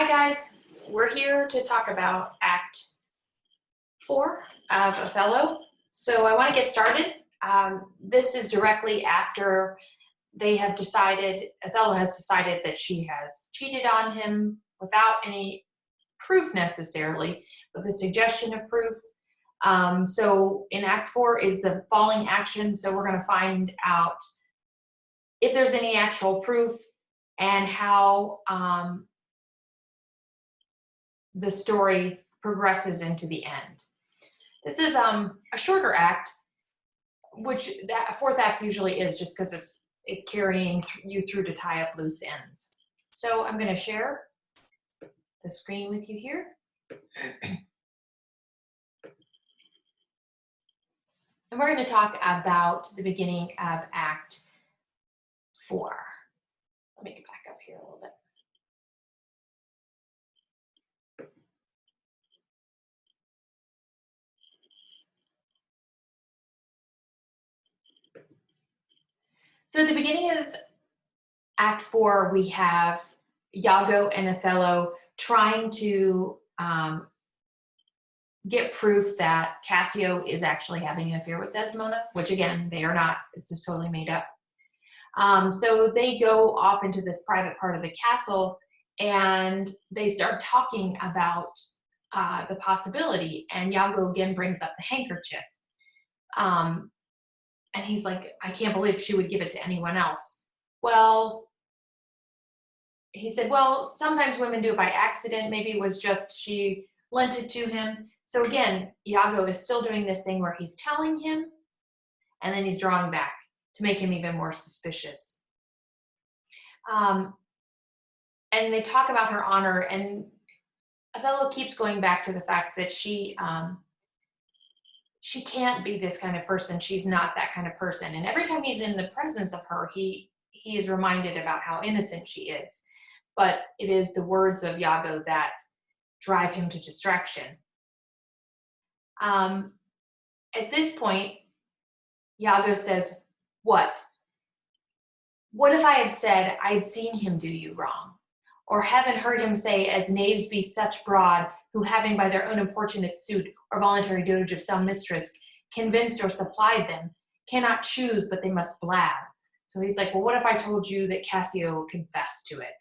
Hi guys, we're here to talk about Act 4 of Othello. So I want to get started. This is directly after they have decided, Othello has decided that she has cheated on him without any proof necessarily, but the suggestion of proof. So in Act 4 is the falling action. So we're going to find out if there's any actual proof and how the story progresses into the end. This is a shorter act, which that fourth act usually is, just because it's carrying you through to tie up loose ends. So I'm going to share the screen with you here. And we're going to talk about the beginning of Act 4. Let me get back up here a little bit. So at the beginning of Act 4, we have Iago and Othello trying to get proof that Cassio is actually having an affair with Desdemona, which again, they are not. It's just totally made up. So they go off into this private part of the castle and they start talking about the possibility. And Iago again brings up the handkerchief. And he's like, I can't believe she would give it to anyone else. Well, he said, well, sometimes women do it by accident. Maybe it was just she lent it to him. So again, Iago is still doing this thing where he's telling him and then he's drawing back to make him even more suspicious. And they talk about her honor, and Othello keeps going back to the fact that she can't be this kind of person. She's not that kind of person. And every time he's in the presence of her, he is reminded about how innocent she is. But it is the words of Iago that drive him to distraction. At this point, Iago says, what? What if I had said I had seen him do you wrong? Or haven't heard him say, as knaves be such broad, who having by their own importunate suit or voluntary dotage of some mistress convinced or supplied them, cannot choose but they must blab. So he's like, well, what if I told you that Cassio confessed to it?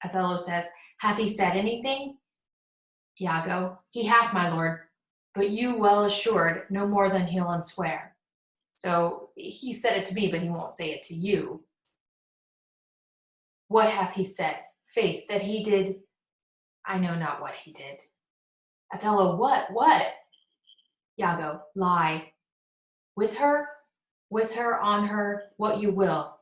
Othello says, hath he said anything? Iago, he hath, my lord, but you well assured no more than he'll unswear. So he said it to me, but he won't say it to you. What hath he said? Faith, that he did, I know not what he did. Othello, what? Iago, lie. With her, on her, what you will.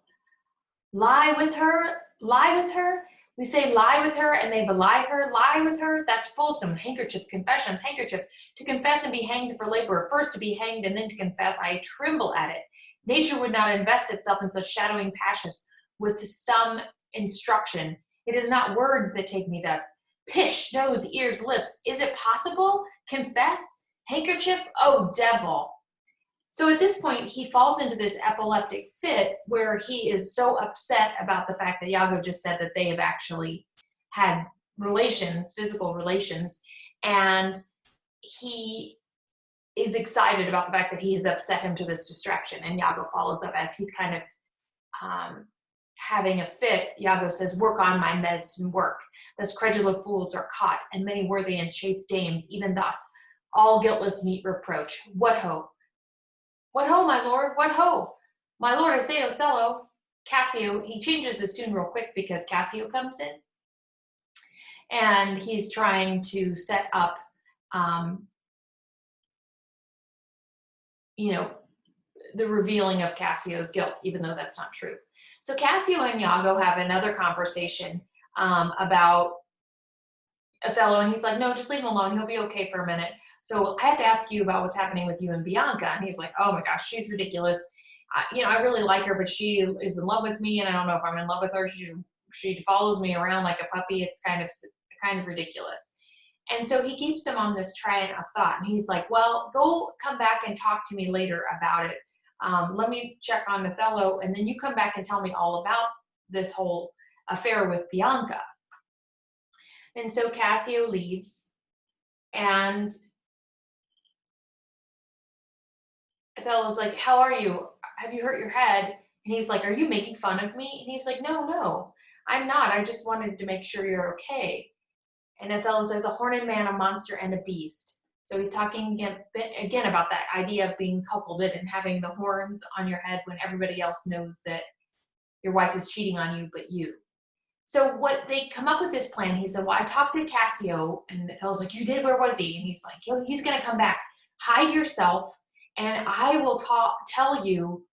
Lie with her? We say lie with her and they belie her. Lie with her? That's fulsome. Handkerchief, confessions, handkerchief. To confess and be hanged for labor, first to be hanged and then to confess, I tremble at it. Nature would not invest itself in such shadowing passions with some instruction. It is not words that take me thus. Pish, nose, ears, lips. Is it possible? Confess? Handkerchief? Oh, devil. So at this point, he falls into this epileptic fit where he is so upset about the fact that Iago just said that they have actually had relations, physical relations, and he is excited about the fact that he has upset him to this distraction. And Iago follows up as he's kind of having a fit. Iago says, work on my medicine work. Thus credular fools are caught, and many worthy and chaste dames, even thus, all guiltless meet reproach. What ho? What ho, my lord? What ho? My lord, I say Othello. Cassio, he changes his tune real quick because Cassio comes in. And he's trying to set up, the revealing of Cassio's guilt, even though that's not true. So Cassio and Iago have another conversation about Othello, and he's like, no, just leave him alone. He'll be okay for a minute. So I have to ask you about what's happening with you and Bianca. And he's like, oh my gosh, she's ridiculous. I really like her, but she is in love with me, and I don't know if I'm in love with her. She follows me around like a puppy. It's kind of ridiculous. And so he keeps them on this train of thought. And he's like, well, come back and talk to me later about it. Let me check on Othello, and then you come back and tell me all about this whole affair with Bianca. And so Cassio leaves, and Othello's like, how are you? Have you hurt your head? And he's like, are you making fun of me? And he's like, no, no, I'm not. I just wanted to make sure you're okay. And Othello says, a horned man, a monster, and a beast. So he's talking again about that idea of being cuckolded and having the horns on your head when everybody else knows that your wife is cheating on you, but you. So what they come up with this plan, he said, well, I talked to Cassio, and Othello's like, you did? Where was he? And he's like, he's going to come back. Hide yourself, and I will tell you,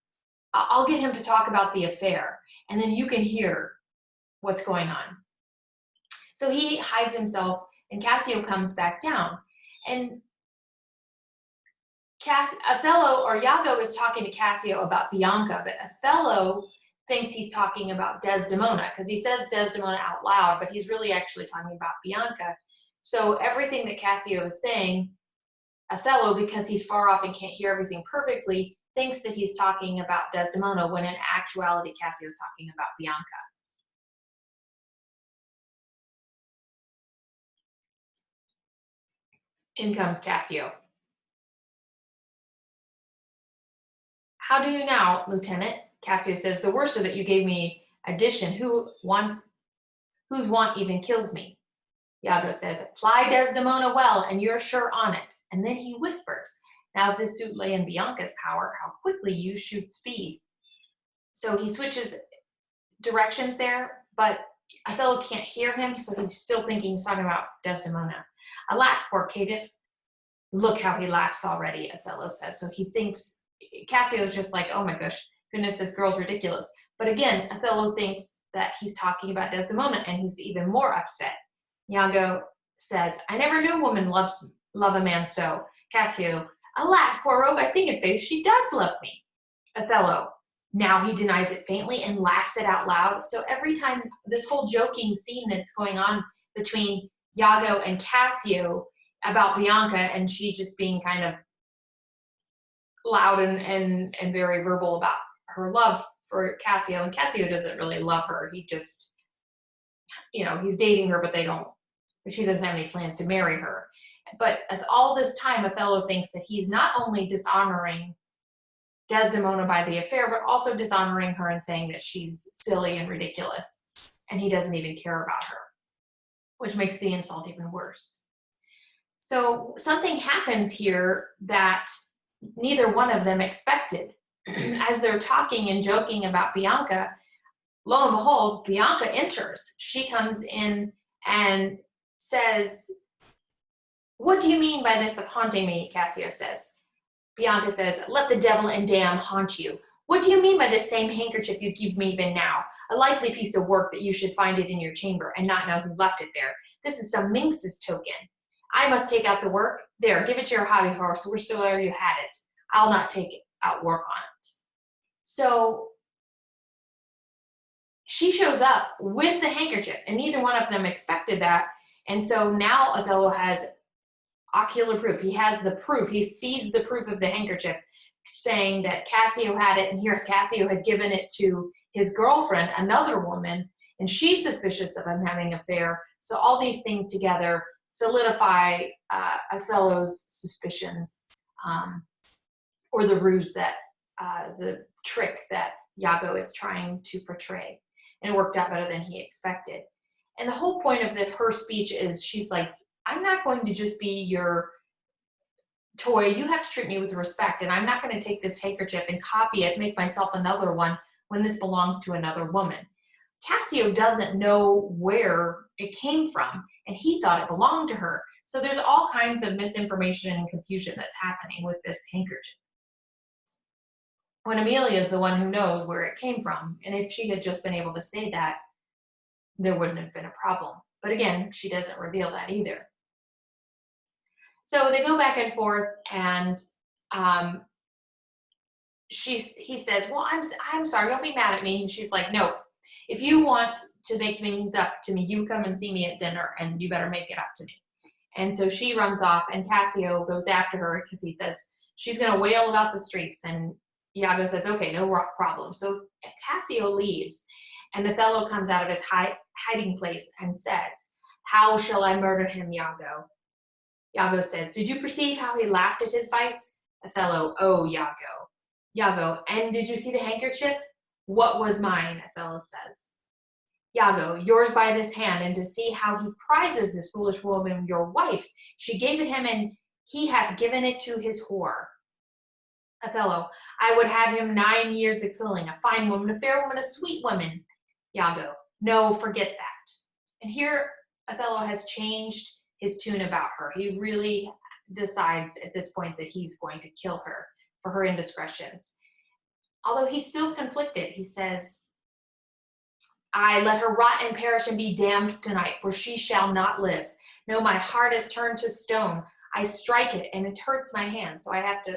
I'll get him to talk about the affair, and then you can hear what's going on. So he hides himself, and Cassio comes back down. And Othello, or Iago, is talking to Cassio about Bianca, but Othello thinks he's talking about Desdemona, because he says Desdemona out loud, but he's really actually talking about Bianca. So everything that Cassio is saying, Othello, because he's far off and can't hear everything perfectly, thinks that he's talking about Desdemona, when in actuality Cassio is talking about Bianca. In comes Cassio. How do you now, Lieutenant? Cassio says, the worse that you gave me addition, whose want even kills me. Iago says, apply Desdemona well, and you're sure on it. And then he whispers, now if this suit lay in Bianca's power, how quickly you shoot speed. So he switches directions there, but Othello can't hear him, so he's still thinking he's talking about Desdemona. Alas, poor caitiff. Look how he laughs already, Othello says. So he thinks, Cassio's just like, oh my gosh, goodness, this girl's ridiculous. But again, Othello thinks that he's talking about Desdemona, and he's even more upset. Iago says, I never knew a woman love a man so. Cassio, alas, poor rogue, I think in faith she does love me. Othello, now he denies it faintly and laughs it out loud. So every time, this whole joking scene that's going on between Iago and Cassio about Bianca, and she just being kind of loud and very verbal about her love for Cassio, and Cassio doesn't really love her. He just, he's dating her, but she doesn't have any plans to marry her. But as all this time, Othello thinks that he's not only dishonoring Desdemona by the affair, but also dishonoring her and saying that she's silly and ridiculous, and he doesn't even care about her, which makes the insult even worse. So something happens here that neither one of them expected. As they're talking and joking about Bianca, lo and behold, Bianca enters. She comes in and says, what do you mean by this of haunting me? Cassio says. Bianca says, let the devil and damn haunt you. What do you mean by this same handkerchief you give me even now? A likely piece of work that you should find it in your chamber and not know who left it there. This is some minx's token. I must take out the work. There, give it to your hobby horse, wheresoever you had it. I'll not take out work on it. So she shows up with the handkerchief, and neither one of them expected that. And so now Othello has ocular proof. He has the proof. He sees the proof of the handkerchief, saying that Cassio had it, and here Cassio had given it to his girlfriend, another woman, and she's suspicious of him having an affair. So all these things together solidify Othello's suspicions, or the ruse that, the trick that Iago is trying to portray. And it worked out better than he expected. And the whole point of her speech is, she's like, I'm not going to just be your toy. You have to treat me with respect, and I'm not going to take this handkerchief and copy it, make myself another one when this belongs to another woman. Cassio doesn't know where it came from, and he thought it belonged to her. So there's all kinds of misinformation and confusion that's happening with this handkerchief, when Amelia is the one who knows where it came from. And if she had just been able to say that, there wouldn't have been a problem. But again, she doesn't reveal that either. So they go back and forth, and he says, well, I'm sorry, don't be mad at me. And she's like, no, if you want to make things up to me, you come and see me at dinner, and you better make it up to me. And so she runs off, and Cassio goes after her because he says she's going to wail about the streets. And Iago says, okay, no problem. So Cassio leaves, and Othello comes out of his hiding place and says, How shall I murder him, Iago? Iago says, did you perceive how he laughed at his vice? Othello, oh, Iago. Iago, and did you see the handkerchief? What was mine? Othello says. Iago, yours by this hand, and to see how he prizes this foolish woman, your wife. She gave it him, and he hath given it to his whore. Othello, I would have him 9 years of cooling, a fine woman, a fair woman, a sweet woman. Iago, no, forget that. And here Othello has changed his tune about her. He really decides at this point that he's going to kill her for her indiscretions. Although he's still conflicted, he says, I let her rot and perish and be damned tonight, for she shall not live. No, my heart is turned to stone. I strike it and it hurts my hand. So I have to,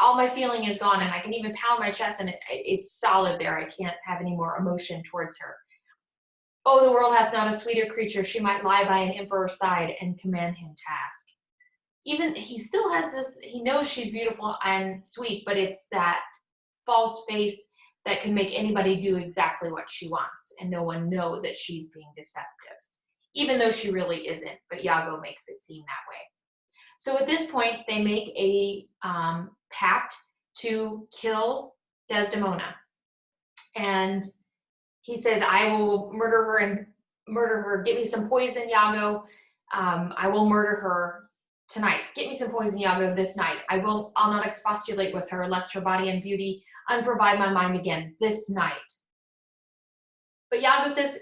all my feeling is gone, and I can even pound my chest and it's solid there. I can't have any more emotion towards her. Oh, the world hath not a sweeter creature. She might lie by an emperor's side and command him task. Even he still has this, he knows she's beautiful and sweet, but it's that false face that can make anybody do exactly what she wants and no one know that she's being deceptive, even though she really isn't, but Iago makes it seem that way. So at this point, they make a pact to kill Desdemona. And he says, I will murder her and murder her. Get me some poison, Iago. I will murder her tonight. Get me some poison, Iago, this night. I'll not expostulate with her, lest her body and beauty unprovide my mind again this night. But Iago says,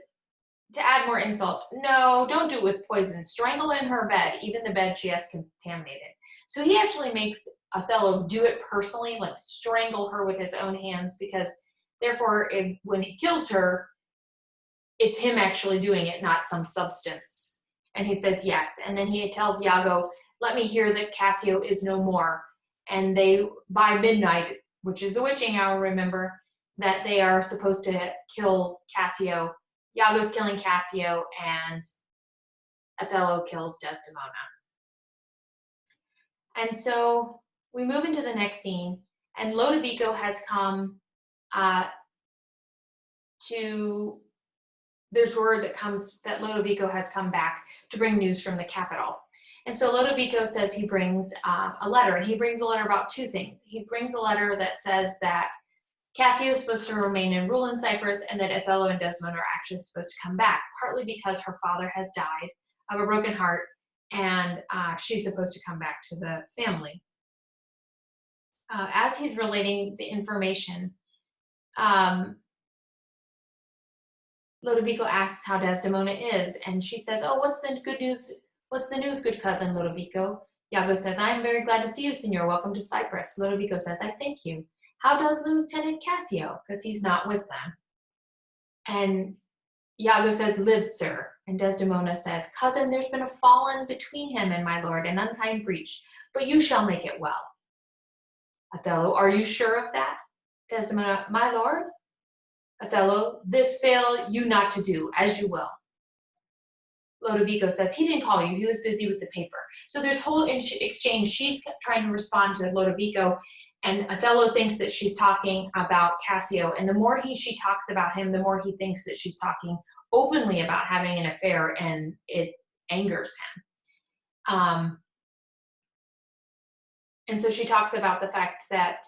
to add more insult, no, don't do it with poison. Strangle in her bed, even the bed she has contaminated. So he actually makes Othello do it personally, like strangle her with his own hands, because therefore, when he kills her, it's him actually doing it, not some substance. And he says yes. And then he tells Iago, let me hear that Cassio is no more. And they, by midnight, which is the witching hour, remember, that they are supposed to kill Cassio. Iago's killing Cassio, and Othello kills Desdemona. And so we move into the next scene, and Lodovico has come there's word that comes that Lodovico has come back to bring news from the capital. And so Lodovico says he brings a letter, and he brings a letter about two things. He brings a letter that says that Cassio is supposed to remain and rule in Cyprus, and that Othello and Desdemona are actually supposed to come back, partly because her father has died of a broken heart, and she's supposed to come back to the family. As he's relating the information, Lodovico asks how Desdemona is, and she says, oh, what's the good news? What's the news, good cousin Lodovico? Iago says, I am very glad to see you, Signor. Welcome to Cyprus. Lodovico says, I thank you. How does Lieutenant Cassio? Because he's not with them. And Iago says, live, sir. And Desdemona says, cousin, there's been a fallen between him and my lord, an unkind breach, but you shall make it well. Othello, are you sure of that? Desdemona, my lord? Othello, this fail you not to do, as you will. Lodovico says, he didn't call you, he was busy with the paper. So there's whole exchange. She's trying to respond to Lodovico, and Othello thinks that she's talking about Cassio, and the more she talks about him, the more he thinks that she's talking openly about having an affair, and it angers him. And so she talks about the fact that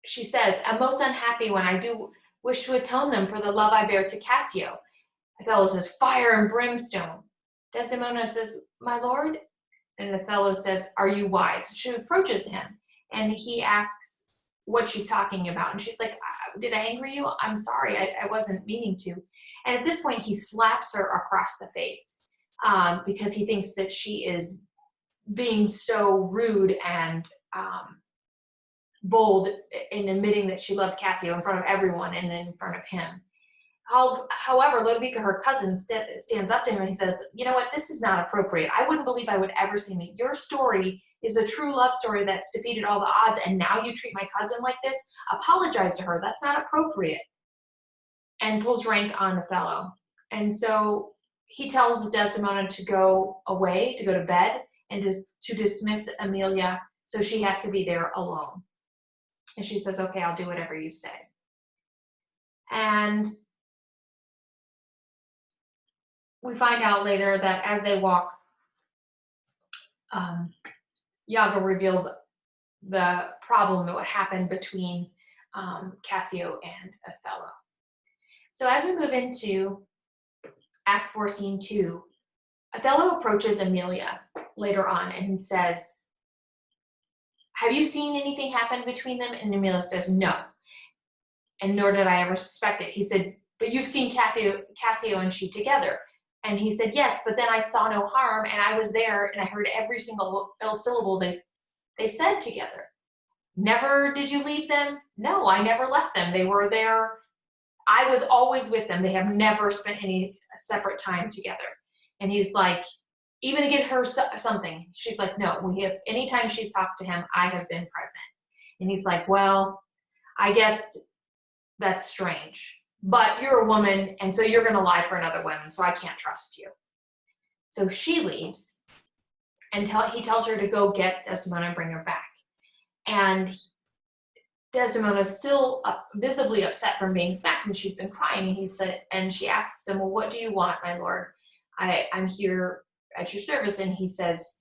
she says, I'm most unhappy when I do wish to atone them for the love I bear to Cassio. Othello says, fire and brimstone. Desdemona says, my lord? And Othello says, are you wise? She approaches him, and he asks what she's talking about. And she's like, did I anger you? I'm sorry, I wasn't meaning to. And at this point, he slaps her across the face because he thinks that she is being so rude and bold in admitting that she loves Cassio in front of everyone and in front of him. However, Lodovico, her cousin, stands up to him and he says, you know what, this is not appropriate. I wouldn't believe I would ever see me. Your story is a true love story that's defeated all the odds, and now you treat my cousin like this? Apologize to her. That's not appropriate. And pulls rank on Othello. And so he tells Desdemona to go away, to go to bed, and to dismiss Emilia, so she has to be there alone. And she says, okay, I'll do whatever you say. And we find out later that as they walk, Iago reveals the problem that what happened between Cassio and Othello. So as we move into Act 4, Scene 2, Othello approaches Emilia later on and says, have you seen anything happen between them? And Emilia says, no. And nor did I ever suspect it. He said, but you've seen Cassio and she together. And he said, yes, but then I saw no harm, and I was there, and I heard every single ill syllable they said together. Never did you leave them? No, I never left them. They were there. I was always with them. They have never spent any separate time together. And he's like, even to get her something, she's like, no, anytime she's talked to him, I have been present. And he's like, well, I guess that's strange, but you're a woman, and so you're going to lie for another woman, so I can't trust you. So she leaves, and he tells her to go get Desdemona and bring her back. And Desdemona's still visibly upset from being smacked, and she's been crying, and she asks him, well, what do you want, my lord? I'm here at your service. And he says,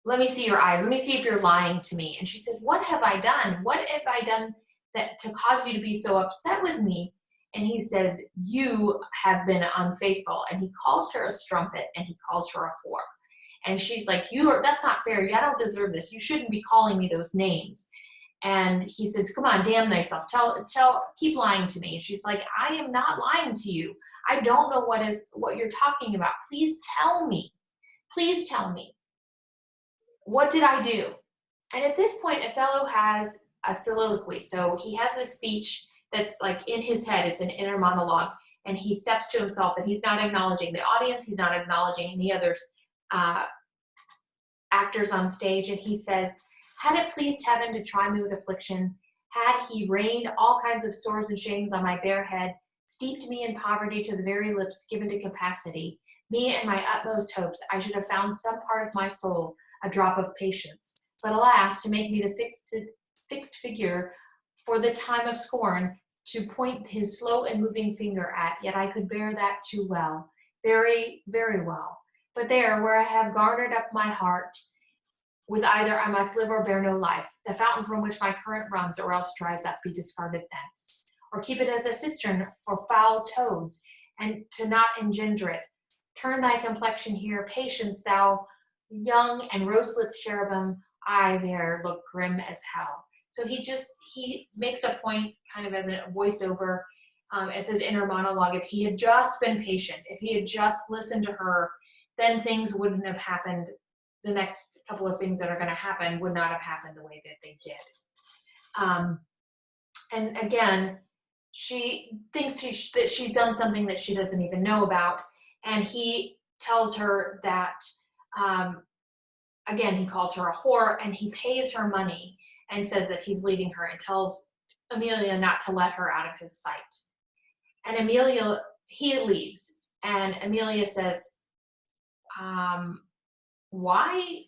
let me see your eyes. Let me see if you're lying to me. And she says, what have I done? What have I done that to cause you to be so upset with me? And he says, you have been unfaithful. And he calls her a strumpet, and he calls her a whore. And she's like, that's not fair. I don't deserve this. You shouldn't be calling me those names. And he says, come on, damn thyself. Keep lying to me. And she's like, I am not lying to you. I don't know what you're talking about. Please tell me. Please tell me. What did I do? And at this point, Othello has a soliloquy. So he has this speech that's like in his head. It's an inner monologue. And he steps to himself, and he's not acknowledging the audience. He's not acknowledging any other actors on stage. And he says, had it pleased heaven to try me with affliction, had he rained all kinds of sores and shames on my bare head, steeped me in poverty to the very lips given to capacity, me and my utmost hopes, I should have found some part of my soul, a drop of patience. But alas, to make me the fixed figure for the time of scorn, to point his slow and moving finger at, yet I could bear that too well, very, very well. But there, where I have garnered up my heart, with either I must live or bear no life, the fountain from which my current runs or else dries up be discarded thence. Or keep it as a cistern for foul toads, and to not engender it. Turn thy complexion here, patience, thou young and rose-lipped cherubim, I there look grim as hell. So he makes a point kind of as a voiceover, as his inner monologue. If he had just been patient, if he had just listened to her, then things wouldn't have happened. The next couple of things that are going to happen would not have happened the way that they did. And again, she thinks that she's done something that she doesn't even know about. And he tells her that, again, he calls her a whore, and he pays her money and says that he's leaving her, and tells Emilia not to let her out of his sight. And he leaves, and Emilia says, why?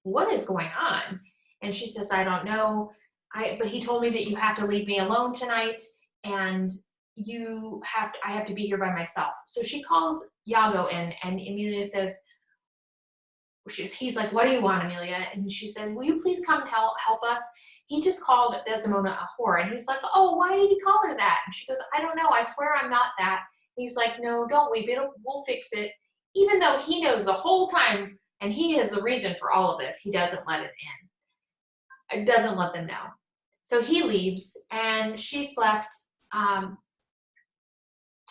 What is going on? And she says, I don't know. But he told me that you have to leave me alone tonight, and I have to be here by myself. So she calls Iago in, and Emilia says, he's like, what do you want, Emilia? And she says, will you please come help us? He just called Desdemona a whore. And he's like, oh, why did he call her that? And she goes, I don't know. I swear I'm not that. And he's like, no, don't weep. We'll fix it. Even though he knows the whole time, and he is the reason for all of this, he doesn't let it in. It doesn't let them know. So he leaves, and she's left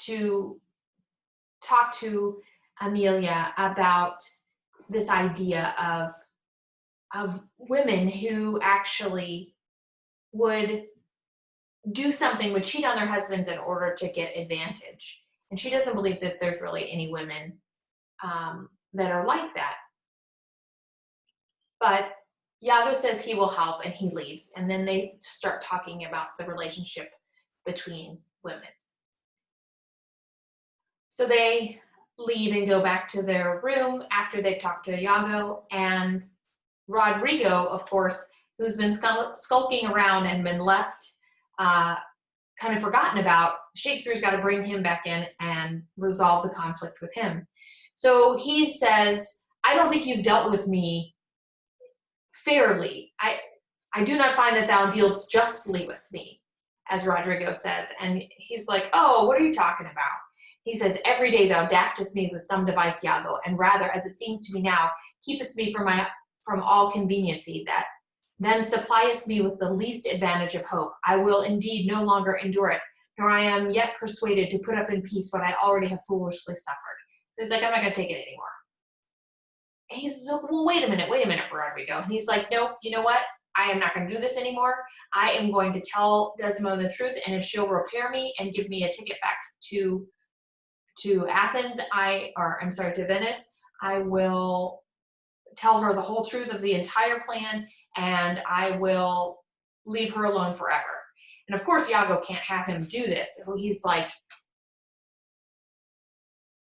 to talk to Emilia about this idea of women who actually would do something, would cheat on their husbands in order to get advantage. And she doesn't believe that there's really any women that are like that. But Iago says he will help, and he leaves. And then they start talking about the relationship between women. So they leave and go back to their room after they've talked to Iago. And Rodrigo, of course, who's been skulking around and been left kind of forgotten about, Shakespeare's got to bring him back in and resolve the conflict with him. So he says, I don't think you've dealt with me fairly. I do not find that thou dealst justly with me, as Rodrigo says. And he's like, oh, what are you talking about? He says, every day thou daftest me with some device, Iago, and rather, as it seems to me now, keepest me from all conveniency, that then suppliest me with the least advantage of hope. I will indeed no longer endure it, nor I am yet persuaded to put up in peace what I already have foolishly suffered. He's like, I'm not going to take it anymore. And he says, oh, well, wait a minute, Rodrigo. And he's like, no, you know what? I am not going to do this anymore. I am going to tell Desdemona the truth, and if she'll repair me and give me a ticket back to Athens, to Venice, I will tell her the whole truth of the entire plan, and I will leave her alone forever. And of course, Iago can't have him do this. So he's like,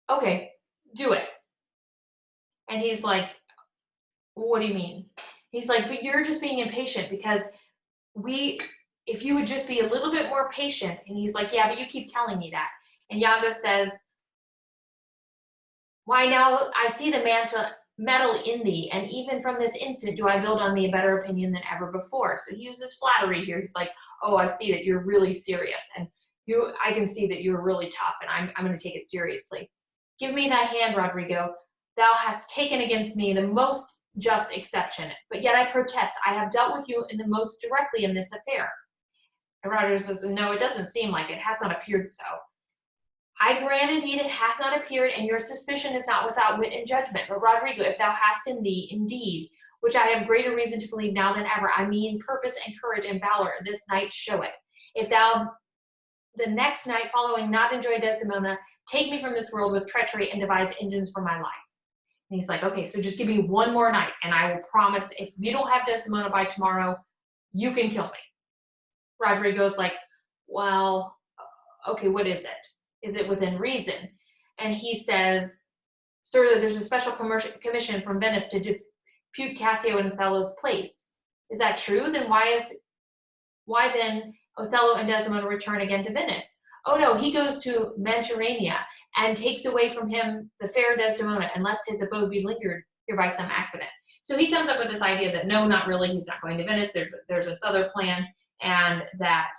okay, do it. And he's like, what do you mean? He's like, but you're just being impatient, because if you would just be a little bit more patient. And he's like, yeah, but you keep telling me that. And Iago says, why now I see the metal in thee, and even from this instant do I build on thee a better opinion than ever before. So he uses flattery here. He's like, oh, I see that you're really serious, and I can see that you're really tough, and I'm going to take it seriously. Give me thy hand, Rodrigo. Thou hast taken against me the most just exception, but yet I protest I have dealt with you in the most directly in this affair. And Rodrigo says, no, it doesn't seem like it hath not appeared so. I grant indeed it hath not appeared, and your suspicion is not without wit and judgment. But Rodrigo, if thou hast in thee, indeed, which I have greater reason to believe now than ever, I mean purpose and courage and valor, this night show it. If thou the next night following not enjoy Desdemona, take me from this world with treachery and devise engines for my life. And he's like, okay, so just give me one more night, and I will promise if you don't have Desdemona by tomorrow, you can kill me. Rodrigo's like, well, okay, what is it? Is it within reason? And he says, sir, there's a special commission from Venice to depute Cassio in Othello's place. Is that true? Then why then Othello and Desdemona return again to Venice? Oh no, he goes to Mantuania and takes away from him the fair Desdemona, unless his abode be lingered here by some accident. So he comes up with this idea that no, not really, he's not going to Venice. There's this other plan, and that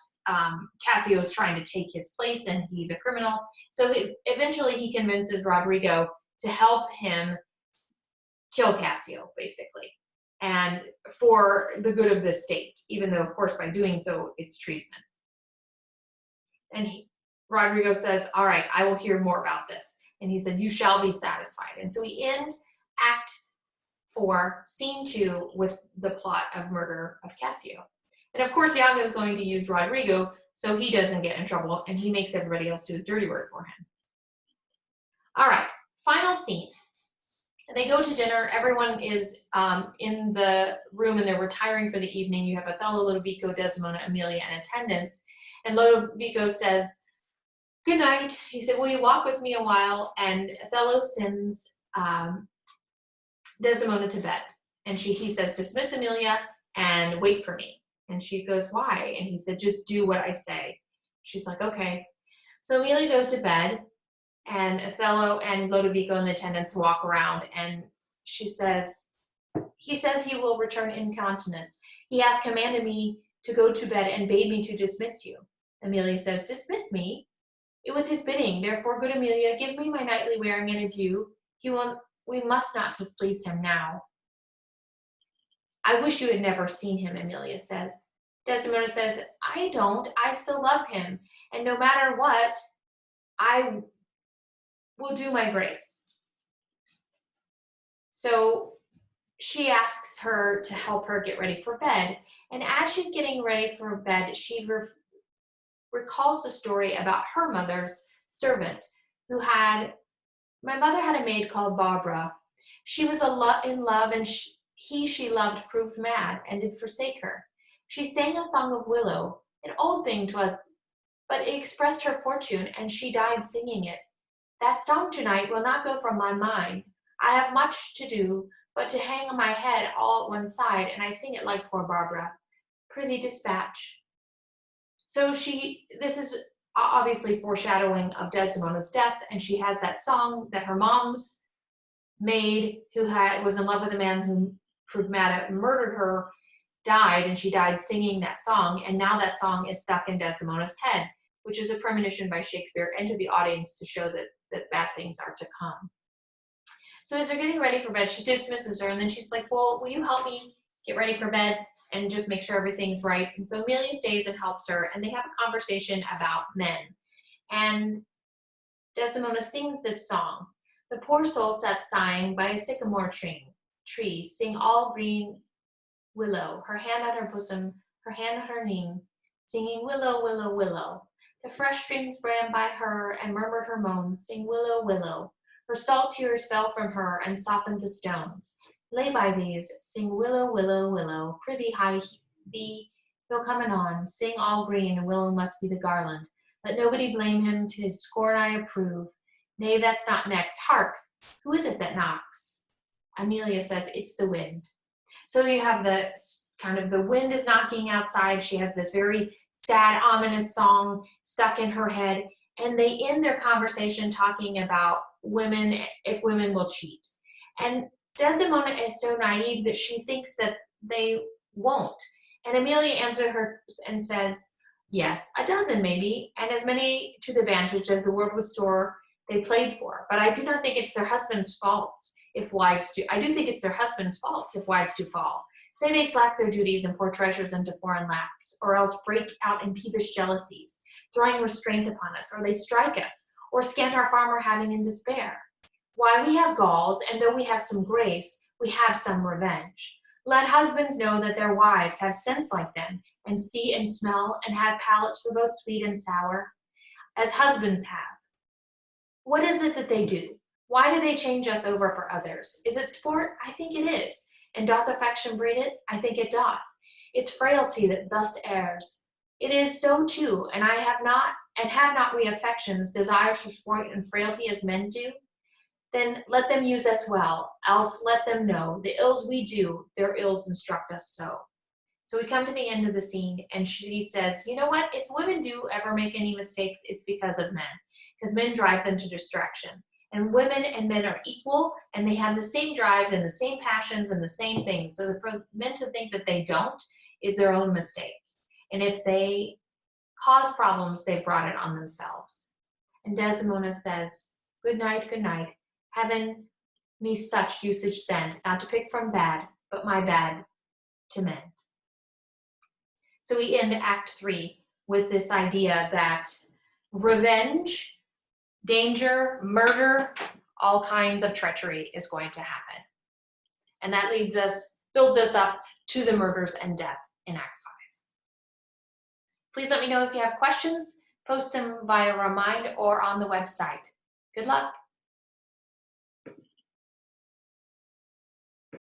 Cassio is trying to take his place, and he's a criminal. So eventually he convinces Rodrigo to help him kill Cassio, basically, and for the good of the state, even though, of course, by doing so, it's treason. And Rodrigo says, all right, I will hear more about this. And he said, you shall be satisfied. And so we end Act 4, Scene 2, with the plot of murder of Cassio. And of course, Iago is going to use Rodrigo so he doesn't get in trouble, and he makes everybody else do his dirty work for him. All right, final scene. They go to dinner. Everyone is in the room, and they're retiring for the evening. You have Othello, Lodovico, Desdemona, Emilia, and attendants. And Lodovico says, good night. He said, will you walk with me a while? And Othello sends Desdemona to bed. And he says, dismiss Emilia and wait for me. And she goes, why? And he said, just do what I say. She's like, okay. So Emilia goes to bed, and Othello and Lodovico and the attendants walk around, and he says he will return incontinent. He hath commanded me to go to bed and bade me to dismiss you. Emilia says, dismiss me? It was his bidding. Therefore, good Emilia, give me my nightly wearing and adieu. We must not displease him now. I wish you had never seen him, Emilia says. Desdemona says, I don't. I still love him. And no matter what, I will do my grace. So she asks her to help her get ready for bed. And as she's getting ready for bed, she recalls the story about her mother's servant my mother had a maid called Barbara. She was in love, and she loved proved mad and did forsake her. She sang a song of willow, an old thing 'twas, but it expressed her fortune, and she died singing it. That song tonight will not go from my mind. I have much to do, but to hang my head all at one side, and I sing it like poor Barbara. Prithee dispatch. So this is obviously foreshadowing of Desdemona's death, and she has that song that her mom's maid, who was in love with a man who proved mad and murdered her, died, and she died singing that song, and now that song is stuck in Desdemona's head, which is a premonition by Shakespeare and to the audience to show that bad things are to come. So as they're getting ready for bed, she dismisses her, and then she's like, well, will you help me get ready for bed and just make sure everything's right? And so Amelia stays and helps her, and they have a conversation about men. And Desdemona sings this song. The poor soul sat sighing by a sycamore tree, sing all green willow, her hand on her bosom, her hand on her knee, singing willow, willow, willow. The fresh streams ran by her and murmured her moans, sing willow, willow. Her salt tears fell from her and softened the stones. Lay by these, sing willow, willow, willow. Prithee hie thee, go come anon, sing all green, and willow must be the garland. Let nobody blame him, to his scorn I approve. Nay, that's not next. Hark, who is it that knocks? Amelia says, it's the wind. So you have the kind of the wind is knocking outside. She has this very sad, ominous song stuck in her head. And they end their conversation talking about women, if women will cheat. And Desdemona is so naive that she thinks that they won't. And Amelia answers her and says, yes, a dozen maybe, and as many to the vantage as the world would store they played for. But I do not think it's their husbands' faults if wives do. I do think it's their husbands' faults if wives do fall. Say they slack their duties and pour treasures into foreign laps, or else break out in peevish jealousies, throwing restraint upon us, or they strike us, or scant our farmer having in despair. Why, we have galls, and though we have some grace, we have some revenge. Let husbands know that their wives have sense like them, and see and smell, and have palates for both sweet and sour, as husbands have. What is it that they do? Why do they change us over for others? Is it sport? I think it is. And doth affection breed it? I think it doth. It's frailty that thus errs. It is so too, and have not we affections, desires for sport and frailty as men do? Then let them use us well, else let them know the ills we do, their ills instruct us so. So we come to the end of the scene, and she says, you know what? If women do ever make any mistakes, it's because of men, because men drive them to distraction. And women and men are equal, and they have the same drives and the same passions and the same things. So for men to think that they don't is their own mistake. And if they cause problems, they've brought it on themselves. And Desdemona says, good night, heaven me such usage send, not to pick from bad, but my bad to mend. So we end Act 3 with this idea that revenge, danger, murder, all kinds of treachery is going to happen. And that builds us up to the murders and death in Act 5. Please let me know if you have questions. Post them via Remind or on the website. Good luck.